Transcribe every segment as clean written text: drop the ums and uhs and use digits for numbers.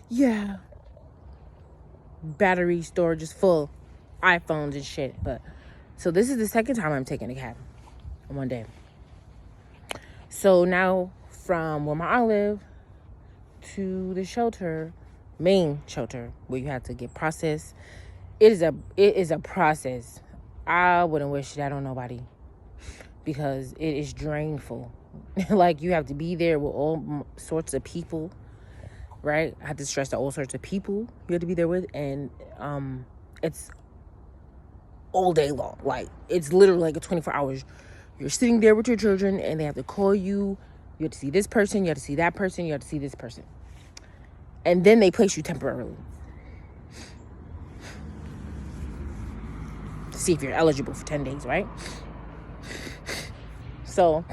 Yeah, battery storage is full, iPhones and shit. But so this is the second time I'm taking a cab in one day. So now from where my aunt live to the shelter, main shelter, where you have to get processed, it is a process. I wouldn't wish that on nobody because it is drainful. Like, you have to be there with all sorts of people, right? I have to stress that all sorts of people you have to be there with, and it's all day long. Like, it's literally like a 24 hours. You're sitting there with your children, and they have to call you. You have to see this person, you have to see that person, you have to see this person. And then they place you temporarily to see if you're eligible for 10 days, right? So,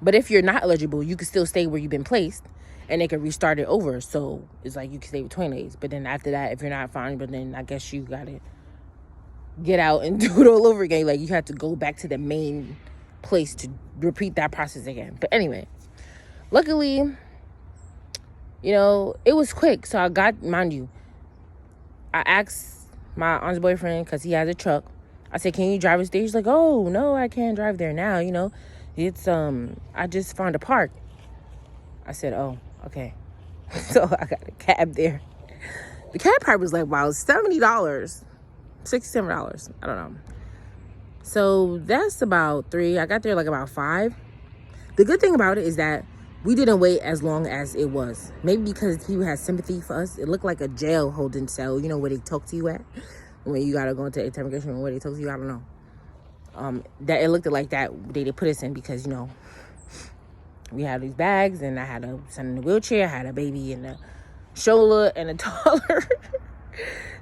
but if you're not eligible, you can still stay where you've been placed, and they can restart it over. So it's like you can stay with 20 days. But then after that, if you're not fine, but then I guess you got to get out and do it all over again. Like, you have to go back to the main place to repeat that process again. But anyway, luckily, you know, it was quick. So I got, mind you, I asked my aunt's boyfriend, because he has a truck. I said, can you drive us there? He's like, oh, no, I can't drive there now. You know, it's, I just found a park. I said, oh, okay. So I got a cab there. The cab part was like, wow, $70, $67. I don't know. So that's about 3. I got there like about 5. The good thing about it is that we didn't wait as long as it was. Maybe because he has sympathy for us. It looked like a jail holding cell, you know, where they talk to you at. When you got to go into interrogation room, where they talk to you, I don't know. That it looked like that they put us in because, you know, we had these bags, and I had a son in a wheelchair, I had a baby in a stroller and a toddler.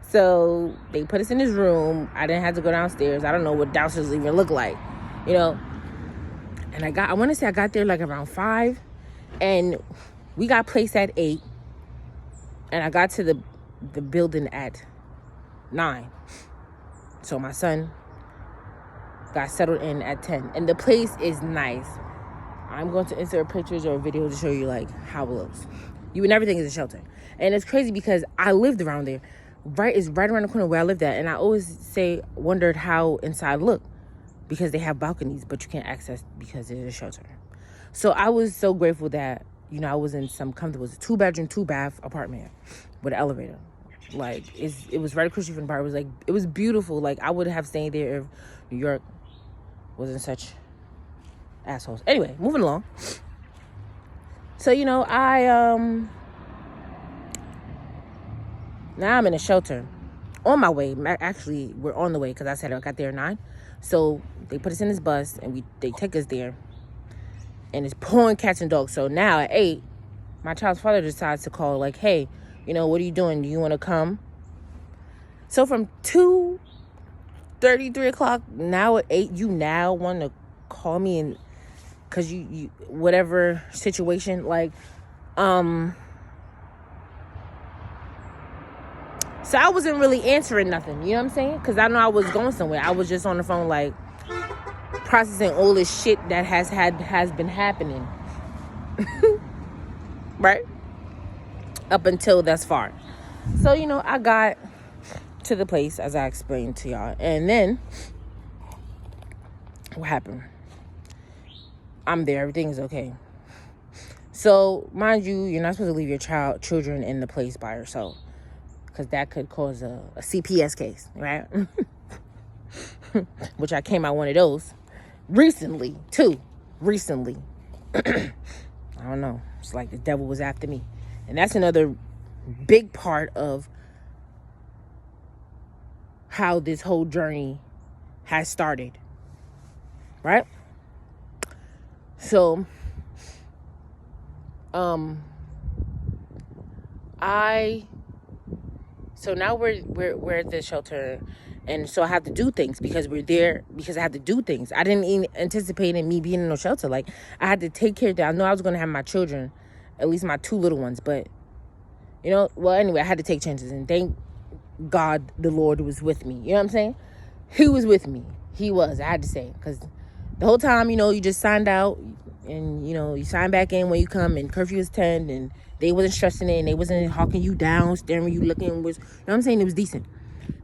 So they put us in this room. I didn't have to go downstairs. I don't know what downstairs even look like, you know. And I want to say I got there like around 5, and we got placed at 8, and I got to the building at 9. So my son got settled in at 10, and the place is nice. I'm going to insert pictures or a video to show you like how it looks. You would never think it's a shelter. And it's crazy because I lived around there. It's right around the corner where I lived at. And I always wondered how inside looked, because they have balconies, but you can't access because it is a shelter. So I was so grateful that, you know, I was in some comfortable, it was a 2-bedroom, 2-bath apartment with an elevator. Like, it was right across the street from the park. It was like, it was beautiful. Like, I would have stayed there if New York wasn't such assholes. Anyway, moving along. So, you know, now I'm in a shelter on my way. Actually, we're on the way, because I said I got there at 9. So they put us in this bus, and they take us there, and it's pouring cats and dogs. So now at 8, my child's father decides to call, like, hey, you know, what are you doing? Do you want to come? So from 2:30, 3 o'clock, now at 8, you now want to call me, and because you whatever situation, like, so I wasn't really answering nothing, you know what I'm saying? Because I know I was going somewhere. I was just on the phone, like, processing all this shit that has been happening. Right? Up until thus far. So, you know, I got to the place, as I explained to y'all. And then, what happened? I'm there. Everything is okay. So, mind you, you're not supposed to leave your children in the place by yourself, because that could cause a CPS case, right? Which I came out one of those recently, too. Recently. I don't know. It's like the devil was after me. And that's another big part of how this whole journey has started. Right? So, so now we're at the shelter, and so I have to do things because we're there, because I have to do things. I didn't even anticipate me being in no shelter. Like, I had to take care of that. I know I was going to have my children, at least my 2 little ones, but, you know, well, anyway, I had to take chances, and thank God the Lord was with me. You know what I'm saying? He was with me. He was, I had to say, because the whole time, you know, you just signed out, and you know, you sign back in when you come, and curfew is 10, and they wasn't stressing it, and they wasn't hawking you down, staring you, looking, was, you know what I'm saying? It was decent.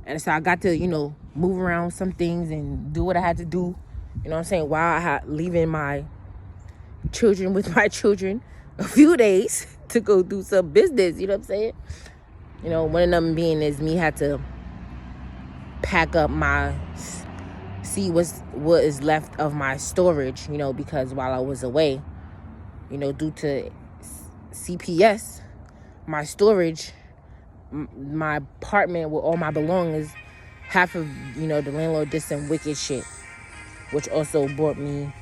And so I got to, you know, move around some things and do what I had to do, you know what I'm saying, while I had leaving my children with my children a few days to go do some business, you know what I'm saying? You know, one of them being is me had to pack up see what is left of my storage, you know, because while I was away, you know, due to CPS, my storage, my apartment with all my belongings, half of, you know, the landlord did some wicked shit, which also brought me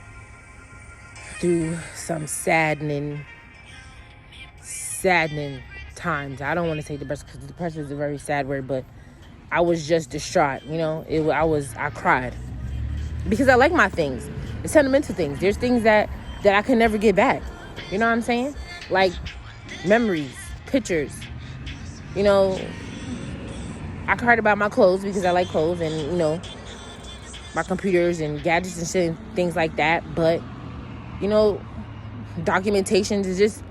through some saddening times. I don't want to say depression, because depression is a very sad word, but I was just distraught, you know. I cried because I like my things. It's sentimental things. There's things that I can never get back. You know what I'm saying? Like memories, pictures. You know, I cried about my clothes because I like clothes, and you know, my computers and gadgets and shit and things like that. But you know, documentations is just,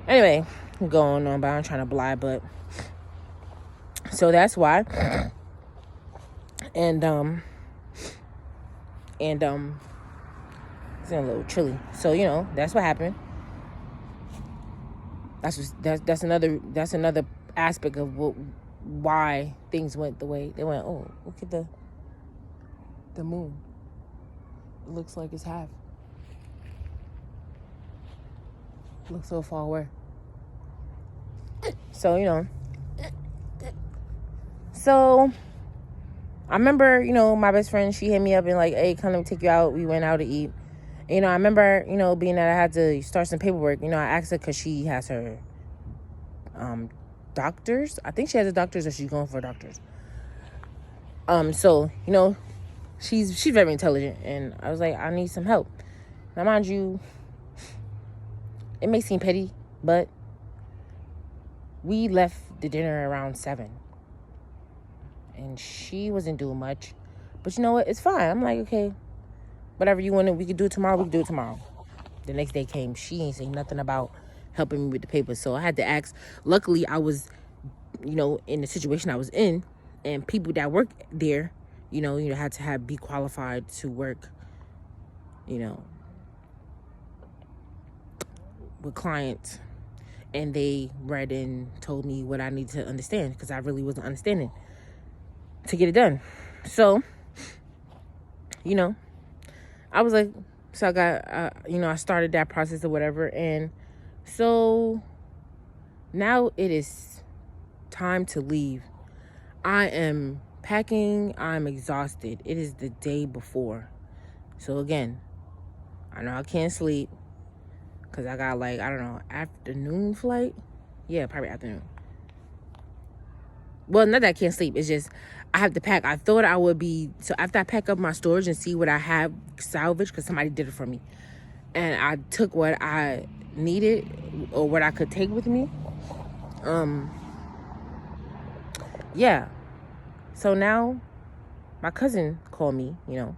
anyway, going on, but I'm trying to blie, but so that's why. And it's a little chilly. So, you know, that's what happened. That's another aspect of why things went the way they went. Oh, look at the moon. It looks like it's half. It looks so far away. So, you know. So, I remember, you know, my best friend, she hit me up and like, hey, come let me take you out. We went out to eat. You know, I remember, you know, being that I had to start some paperwork. You know, I asked her because she has her doctors. I think she has a doctor's, or she's going for a doctor's. So, you know, she's very intelligent. And I was like, I need some help. Now, mind you, it may seem petty, but we left the dinner around 7. And she wasn't doing much. But you know what? It's fine. I'm like, okay, whatever you want, we could do it tomorrow. We could do it tomorrow. The next day came. She ain't saying nothing about helping me with the papers. So I had to ask. Luckily, I was, you know, in the situation I was in. And people that work there, you know, had to be qualified to work, you know, with clients. And they read and told me what I need to understand, because I really wasn't understanding, to get it done. So, you know, I was like, so I got, you know, I started that process or whatever. And so now it is time to leave. I am packing. I'm exhausted. It is the day before. So again, I know I can't sleep because I got like, I don't know, afternoon flight. Yeah, probably afternoon. Well, not that I can't sleep. It's just I have to pack. I thought I would be, so after I pack up my storage and see what I have salvaged, because somebody did it for me, and I took what I needed or what I could take with me. Yeah. So now my cousin called me, you know,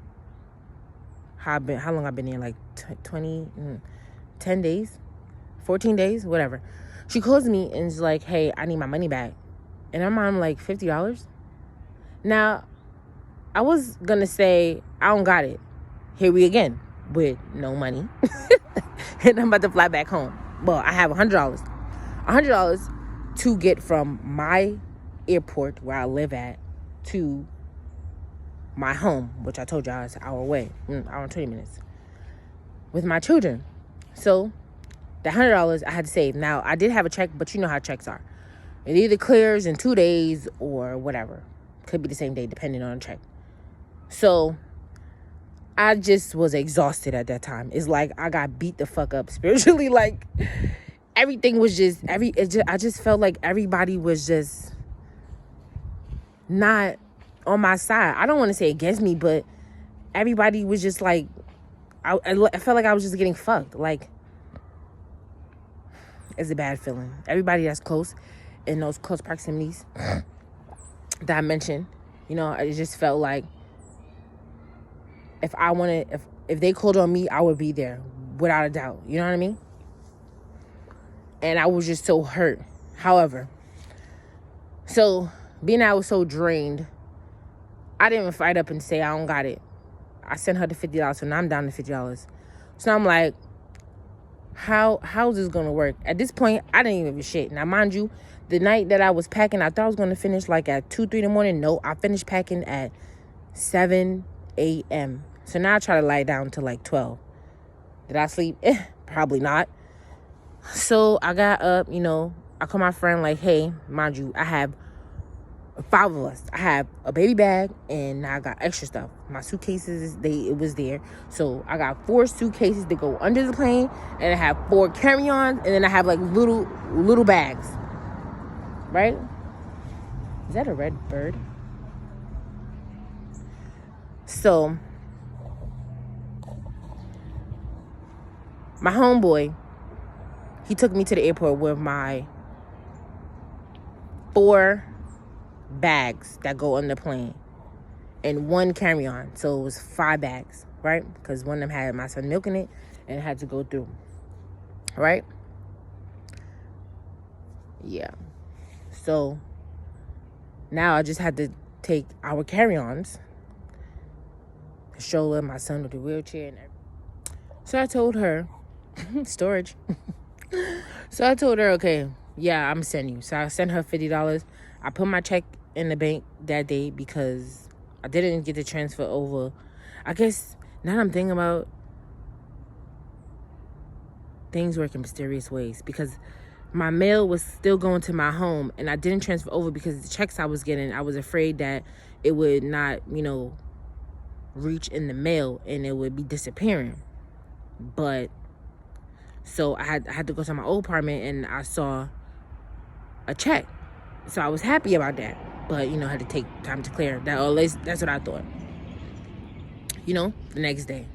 how long I've been there, like 10 days, 14 days, whatever. She calls me and is like, hey, I need my money back. And I'm like, $50? Now, I was going to say, I don't got it. Here we again with no money. And I'm about to fly back home. Well, I have $100. $100 to get from my airport where I live at to my home, which I told y'all is an hour away, hour and 20 minutes, with my children. So the $100 I had to save. Now, I did have a check, but you know how checks are. It either clears in 2 days or whatever. Could be the same day, depending on the check. So I just was exhausted at that time. It's like I got beat the fuck up spiritually. Like everything was just, I just felt like everybody was just not on my side. I don't want to say against me, but everybody was just like, I felt like I was just getting fucked. Like, it's a bad feeling. Everybody that's close, in those close proximities that I mentioned, you know, it just felt like if they called on me, I would be there. without a doubt. You know what I mean? And I was just so hurt. However, so being I was so drained, I didn't even fight up and say I don't got it. I sent her the $50, so now I'm down to $50. So I'm like, how's this gonna work? At this point, I didn't even give a shit. Now, mind you, the night that I was packing, I thought I was gonna finish like at 2, 3 in the morning. No, I finished packing at 7 a.m. So now I try to lie down to like 12. Did I sleep? Probably not. So I got up, I called my friend like, hey, mind you, I have 5 of us. I have a baby bag and I got extra stuff. My suitcases, it was there. So I got 4 suitcases that go under the plane, and I have 4 carry-ons, and then I have like little bags. Right? Is that a red bird? So my homeboy, he took me to the airport with my 4 bags that go on the plane and 1 carry-on. So it was 5 bags, right? Because one of them had my son milk in it and it had to go through, right? Yeah. So now I just had to take our carry-ons, the stroller, my son with the wheelchair, and everything. So I told her, storage. So I told her, okay, yeah, I'm sending you. So I sent her $50. I put my check in the bank that day because I didn't get the transfer over. I guess now that I'm thinking about, things work in mysterious ways, because my mail was still going to my home and I didn't transfer over because the checks I was getting, I was afraid that it would not, reach in the mail and it would be disappearing. But so I had to go to my old apartment and I saw a check. So I was happy about that. But, I had to take time to clear that. Or at least that's what I thought. The next day.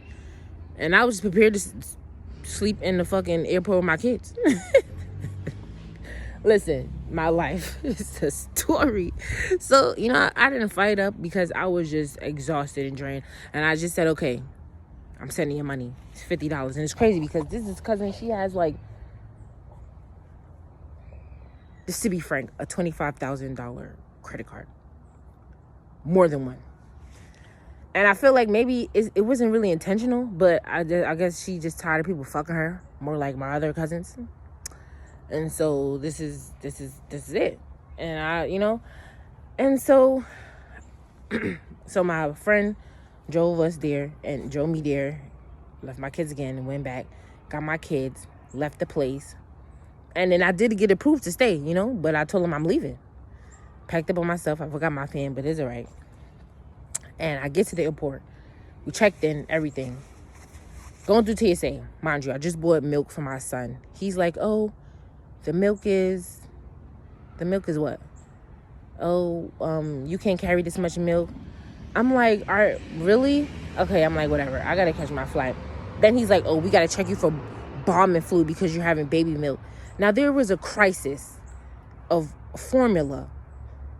And I was prepared to sleep in the fucking airport with my kids. Listen, my life is a story. So, I didn't fight up because I was just exhausted and drained. And I just said, okay, I'm sending you money. It's $50. And it's crazy because this is cousin. She has like, just to be frank, a $25,000 credit card. More than one. And I feel like maybe it wasn't really intentional, but I guess she just tired of people fucking her, more like my other cousins. And so this is it. And and so so my friend drove us there and drove me there, left my kids again and went back, got my kids, left the place. And then I did get approved to stay, but I told him I'm leaving. Packed up on myself. I forgot my fan, but it's all right. And I get to the airport. We checked in, everything. Going through TSA. Mind you, I just bought milk for my son. He's like, oh, the milk is what? Oh, you can't carry this much milk. I'm like, all right, really? Okay, I'm like, whatever. I got to catch my flight. Then he's like, oh, we got to check you for bomb and flu because you're having baby milk. Now, there was a crisis of formula.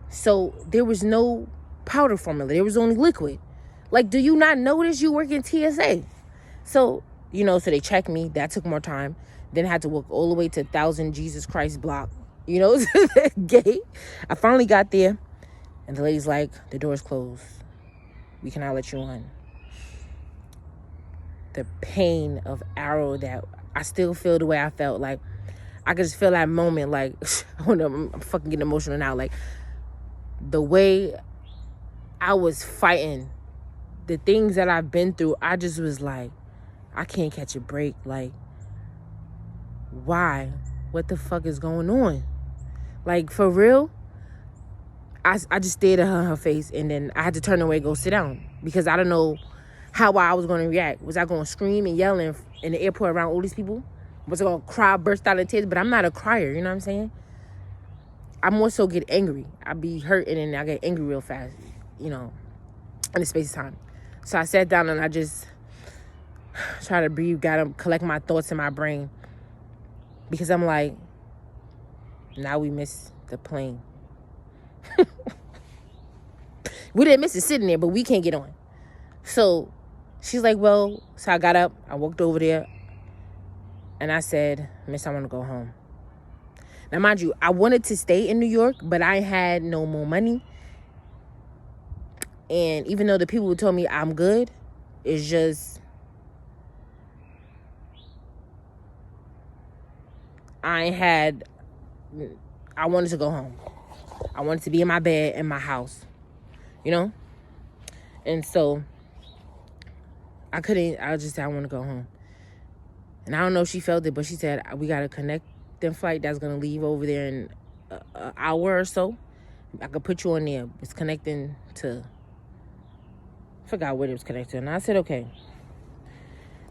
So there was no powder formula. There was only liquid. Like, do you not notice you work in TSA? So, so they checked me. That took more time. Then I had to walk all the way to 1000 Jesus Christ block, to the gate. I finally got there. And the lady's like, the door's closed. We cannot let you on. The pain of Arrow that I still feel the way I felt. Like, I could just feel that moment. Like, I'm fucking getting emotional now. Like, the way I was fighting, the things that I've been through, I just was like, I can't catch a break. Like, why? What the fuck is going on? Like, for real? I just stared at her face, and then I had to turn away and go sit down because I don't know how I was going to react. Was I going to scream and yell in the airport around all these people? Was I going to cry, burst out in tears? But I'm not a crier, you know what I'm saying? I more so get angry. I be hurt and then I get angry real fast, in the space of time. So I sat down and I just try to breathe, gotta collect my thoughts in my brain. Because I'm like, now we miss the plane. We didn't miss it sitting there, but we can't get on. So she's like, well, so I got up, I walked over there. And I said, Miss, I want to go home. Now, mind you, I wanted to stay in New York, but I had no more money. And even though the people who told me I'm good, it's just, I wanted to go home. I wanted to be in my bed in my house, you know? And so I just said, I want to go home. And I don't know if she felt it, but she said, we got a connecting flight that's going to leave over there in an hour or so. I could put you on there. It's connecting to, I forgot what it was connected to. And I said, okay.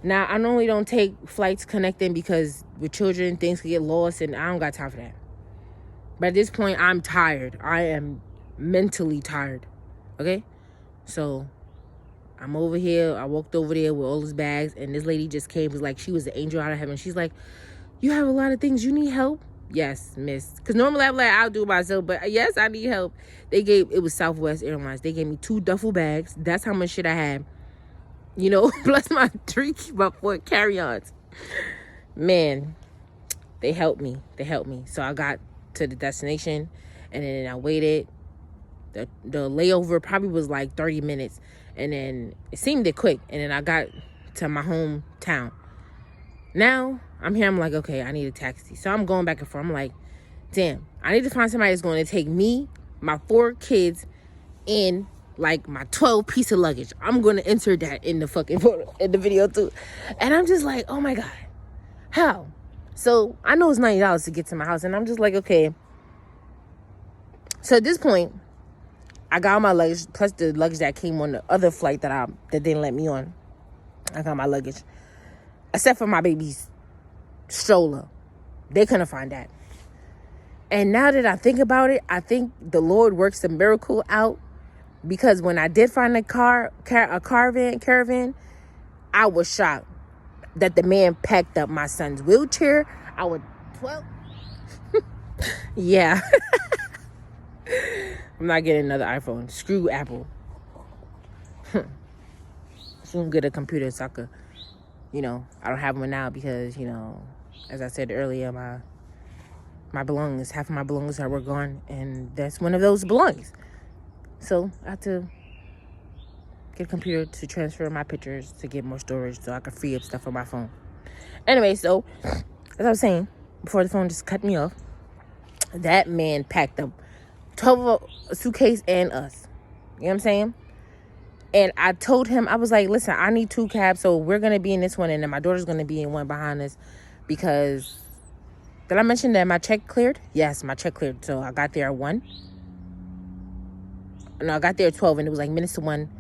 Now, I normally don't take flights connecting because with children, things can get lost, and I don't got time for that. But at this point, I'm tired. I am mentally tired. Okay? So, I'm over here. I walked over there with all his bags, and this lady just came. It was like she was the angel out of heaven. She's like, you have a lot of things. You need help? Yes, miss. Because normally I'm like, I'll do it myself. But yes, I need help. It was Southwest Airlines. They gave me 2 duffel bags. That's how much shit I had. You know, plus my 4 carry-ons. Man, they helped me. So I got to the destination, and then I waited. The layover probably was like 30 minutes, and then it seemed quick, and then I got to my hometown. Now, I'm here, I'm like, okay, I need a taxi. So I'm going back and forth. I'm like, damn, I need to find somebody that's going to take me, my 4 kids, and like my 12 piece of luggage. I'm going to enter that in the fucking photo, in the video too. And I'm just like, oh my God, how? So I know it's $90 to get to my house, and I'm just like, okay. So at this point, I got all my luggage, plus the luggage that came on the other flight that didn't let me on. I got my luggage, except for my baby's stroller. They couldn't find that. And now that I think about it, I think the Lord works a miracle out, because when I did find a caravan, I was shocked that the man packed up my son's wheelchair. I was 12. Yeah. I'm not getting another iPhone. Screw Apple. Soon get a computer so I could, I don't have one now because, as I said earlier, my belongings, half of my belongings were gone, and that's one of those belongings. So I have to get a computer to transfer my pictures to get more storage so I can free up stuff on my phone. Anyway, so as I was saying, before the phone just cut me off, that man packed up 12 suitcase and us. You know what I'm saying? And I told him, I was like, listen, I need 2 cabs, so we're going to be in this one, and then my daughter's going to be in one behind us, because, did I mention that my check cleared? Yes, my check cleared. So I got there at 1. No, I got there at 12, and it was like minutes to 1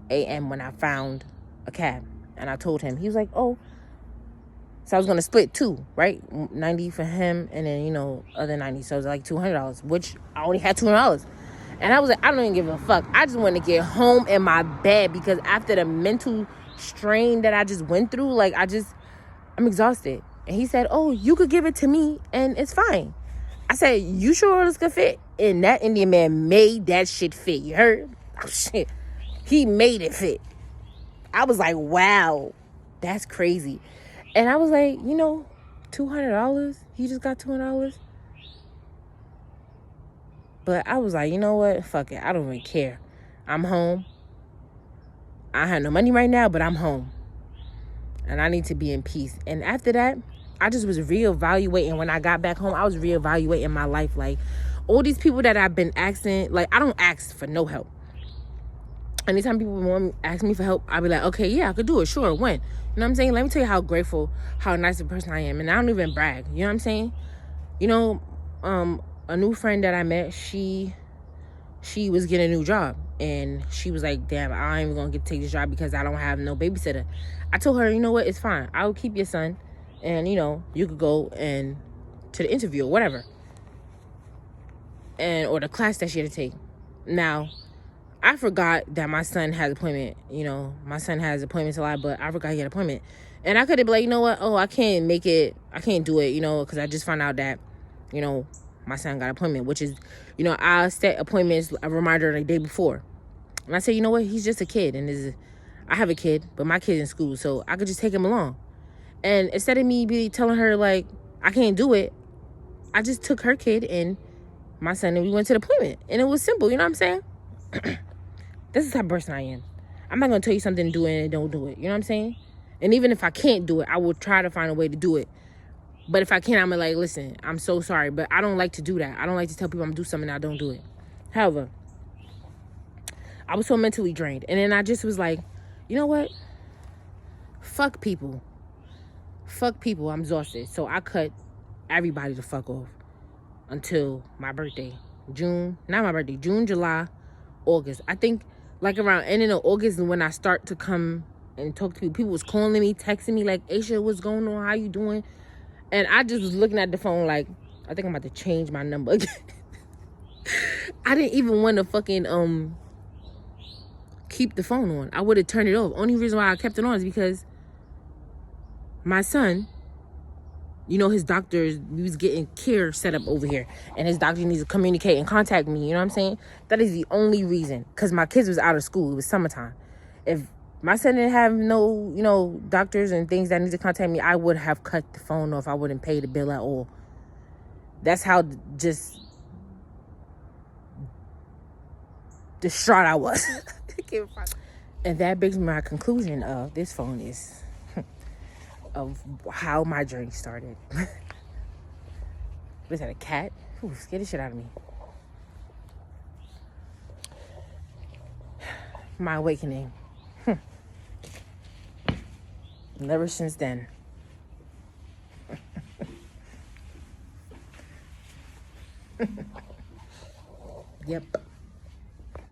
a.m. when I found a cab. And I told him. He was like, oh. So I was going to split 2, right? 90 for him, and then, other 90. So it was like $200, which I only had $200. And I was like, I don't even give a fuck. I just want to get home in my bed, because after the mental strain that I just went through, I'm exhausted. And he said, oh, you could give it to me and it's fine. I said, you sure this could fit? And that Indian man made that shit fit. You heard? Oh, shit. He made it fit. I was like, wow, that's crazy. And I was like, $200? He just got $200? But I was like, you know what? Fuck it. I don't really care. I'm home. I have no money right now, but I'm home. And I need to be in peace. And after that, I just was reevaluating. When I got back home, I was reevaluating my life. Like, all these people that I've been asking, I don't ask for no help. Anytime people ask me for help, I'll be like, okay, yeah, I could do it. Sure, when? You know what I'm saying? Let me tell you how grateful, how nice a person I am. And I don't even brag. You know what I'm saying? A new friend that I met, she was getting a new job. And she was like, damn, I ain't even going to get to take this job because I don't have no babysitter. I told her, you know what? It's fine. I'll keep your son. And, you could go to the interview or whatever. Or the class that she had to take. Now, I forgot that my son has an appointment. My son has appointments a lot, but I forgot he had an appointment. And I could have been like, you know what? Oh, I can't make it. I can't do it, because I just found out that, my son got an appointment, which is, I set appointments, a reminder the day before. And I said, you know what? He's just a kid. And I have a kid, but my kid's in school, so I could just take him along. And instead of me be telling her, like, I can't do it, I just took her kid and my son and we went to the appointment. And it was simple, you know what I'm saying? This is the type of person I am. I'm not going to tell you something to do it and don't do it. You know what I'm saying? And even if I can't do it, I will try to find a way to do it. But if I can't, I'm like, listen, I'm so sorry, but I don't like to do that. I don't like to tell people I'm going to do something and I don't do it. However, I was so mentally drained. And then I just was like, you know what? Fuck people. Fuck people. I'm exhausted. So I cut everybody the fuck off until my birthday. June, July, August. I think like around ending of August is when I start to come and talk to people. People was calling me, texting me like, Aisha, what's going on? How you doing? And I just was looking at the phone like, I think I'm about to change my number again. I didn't even want to fucking keep the phone on. I would have turned it off. Only reason why I kept it on is because my son, you know, his doctor, he was getting care set up over here. And his doctor needs to communicate and contact me. You know what I'm saying? That is the only reason. Because my kids was out of school. It was summertime. If my son didn't have no, you know, doctors and things that need to contact me, I would have cut the phone off. I wouldn't pay the bill at all. That's how just distraught I was. And that brings me to my conclusion of this phone is of how my journey started. Was that a cat? Ooh, scared the shit out of me. My awakening. And ever since then. Yep.